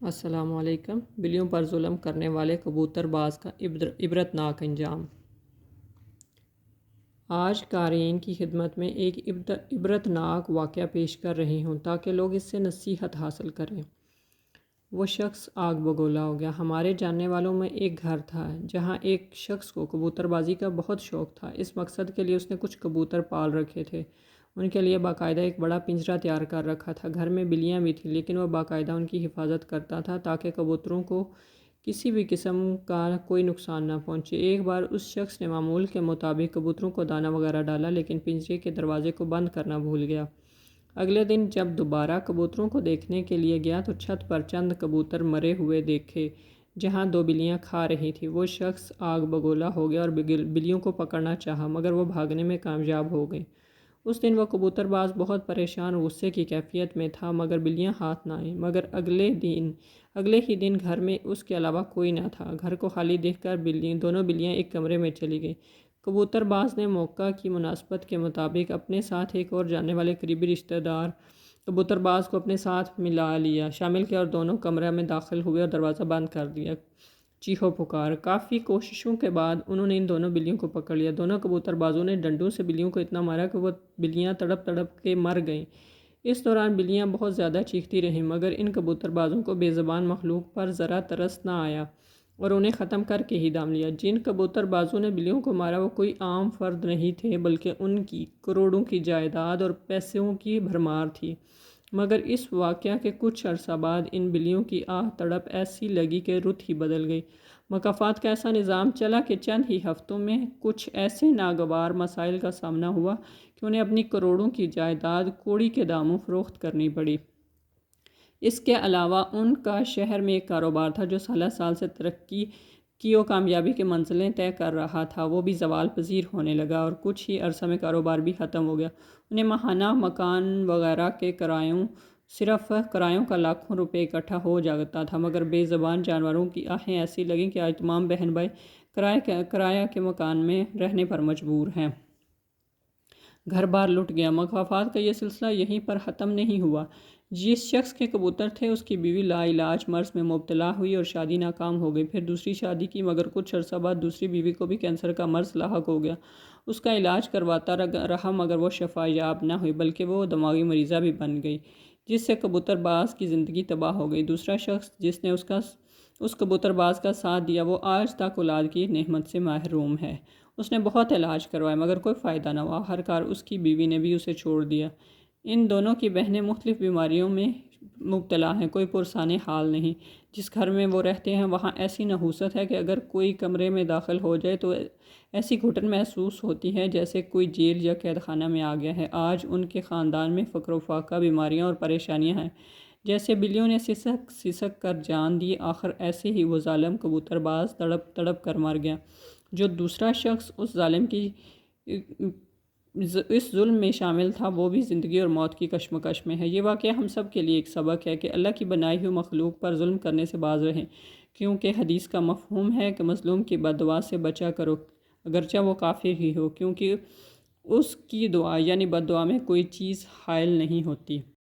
السلام علیکم۔ بلیوں پر ظلم کرنے والے کبوتر باز کا عبرتناک انجام۔ آج قارئین کی خدمت میں ایک عبرتناک واقعہ پیش کر رہی ہوں تاکہ لوگ اس سے نصیحت حاصل کریں۔ وہ شخص آگ بگولا ہو گیا۔ ہمارے جاننے والوں میں ایک گھر تھا جہاں ایک شخص کو کبوتر بازی کا بہت شوق تھا۔ اس مقصد کے لیے اس نے کچھ کبوتر پال رکھے تھے۔ ان کے لیے باقاعدہ ایک بڑا پنجرہ تیار کر رکھا تھا۔ گھر میں بلیاں بھی تھیں لیکن وہ باقاعدہ ان کی حفاظت کرتا تھا تاکہ کبوتروں کو کسی بھی قسم کا کوئی نقصان نہ پہنچے۔ ایک بار اس شخص نے معمول کے مطابق کبوتروں کو دانہ وغیرہ ڈالا لیکن پنجرے کے دروازے کو بند کرنا بھول گیا۔ اگلے دن جب دوبارہ کبوتروں کو دیکھنے کے لیے گیا تو چھت پر چند کبوتر مرے ہوئے دیکھے جہاں دو بلیاں کھا رہی تھیں۔ وہ شخص آگ بگولا ہو گیا اور بلیوں کو پکڑنا چاہا مگر وہ بھاگنے میں کامیاب ہو گئیں۔ اس دن وہ کبوتر باز بہت پریشان اور غصے کی کیفیت میں تھا مگر بلیاں ہاتھ نہ آئیں۔ مگر اگلے ہی دن گھر میں اس کے علاوہ کوئی نہ تھا۔ گھر کو خالی دیکھ کر دونوں بلیاں ایک کمرے میں چلی گئیں۔ کبوتر باز نے موقع کی مناسبت کے مطابق اپنے ساتھ ایک اور جاننے والے قریبی رشتہ دار کبوتر باز کو اپنے ساتھ شامل کیا اور دونوں کمرے میں داخل ہوئے اور دروازہ بند کر دیا۔ چیخو پکار، کافی کوششوں کے بعد انہوں نے ان دونوں بلیوں کو پکڑ لیا۔ دونوں کبوتر بازوں نے ڈنڈوں سے بلیوں کو اتنا مارا کہ وہ بلیاں تڑپ تڑپ کے مر گئیں۔ اس دوران بلیاں بہت زیادہ چیختی رہیں مگر ان کبوتر بازوں کو بے زبان مخلوق پر ذرا ترس نہ آیا اور انہیں ختم کر کے ہی دام لیا۔ جن کبوتر بازوں نے بلیوں کو مارا وہ کوئی عام فرد نہیں تھے بلکہ ان کی کروڑوں کی جائیداد اور پیسوں کی بھرمار تھی۔ مگر اس واقعہ کے کچھ عرصہ بعد ان بلیوں کی آہ تڑپ ایسی لگی کہ رت ہی بدل گئی۔ مکافات کا ایسا نظام چلا کہ چند ہی ہفتوں میں کچھ ایسے ناگوار مسائل کا سامنا ہوا کہ انہیں اپنی کروڑوں کی جائیداد کوڑی کے داموں فروخت کرنی پڑی۔ اس کے علاوہ ان کا شہر میں ایک کاروبار تھا جو سالہ سال سے ترقی کی و کامیابی کے منزلیں طے کر رہا تھا، وہ بھی زوال پذیر ہونے لگا اور کچھ ہی عرصہ میں کاروبار بھی ختم ہو گیا۔ انہیں ماہانہ مکان وغیرہ کے صرف کرایوں کا لاکھوں روپے اکٹھا ہو جاتا تھا مگر بے زبان جانوروں کی آہیں ایسی لگیں کہ آج تمام بہن بھائی کرایہ کے مکان میں رہنے پر مجبور ہیں۔ گھر بار لٹ گیا۔ مکافات کا یہ سلسلہ یہیں پر ختم نہیں ہوا۔ جس شخص کے کبوتر تھے اس کی بیوی لا علاج مرض میں مبتلا ہوئی اور شادی ناکام ہو گئی۔ پھر دوسری شادی کی مگر کچھ عرصہ بعد دوسری بیوی کو بھی کینسر کا مرض لاحق ہو گیا۔ اس کا علاج کرواتا رہا مگر وہ شفا یاب نہ ہوئی بلکہ وہ دماغی مریضہ بھی بن گئی جس سے کبوتر باز کی زندگی تباہ ہو گئی۔ دوسرا شخص جس نے اس کبوتر باز کا ساتھ دیا وہ آج تک اولاد کی نعمت سے محروم ہے۔ اس نے بہت علاج کروایا مگر کوئی فائدہ نہ ہوا۔ آخرکار اس کی بیوی نے بھی اسے چھوڑ دیا۔ ان دونوں کی بہنیں مختلف بیماریوں میں مبتلا ہیں، کوئی پرسان حال نہیں۔ جس گھر میں وہ رہتے ہیں وہاں ایسی نحوست ہے کہ اگر کوئی کمرے میں داخل ہو جائے تو ایسی گھٹن محسوس ہوتی ہے جیسے کوئی جیل یا قید خانہ میں آ گیا ہے۔ آج ان کے خاندان میں فقر و فاقہ، بیماریاں اور پریشانیاں ہیں۔ جیسے بلیوں نے سسک سسک کر جان دی، آخر ایسے ہی وہ ظالم کبوتر باز تڑپ تڑپ کر مر گیا۔ جو دوسرا شخص اس ظالم کی اس ظلم میں شامل تھا وہ بھی زندگی اور موت کی کشمکش میں ہے۔ یہ واقعہ ہم سب کے لیے ایک سبق ہے کہ اللہ کی بنائی ہوئی مخلوق پر ظلم کرنے سے باز رہیں، کیونکہ حدیث کا مفہوم ہے کہ مظلوم کی بد دعا سے بچا کرو اگرچہ وہ کافر ہی ہو، کیونکہ اس کی دعا یعنی بد دعا میں کوئی چیز حائل نہیں ہوتی۔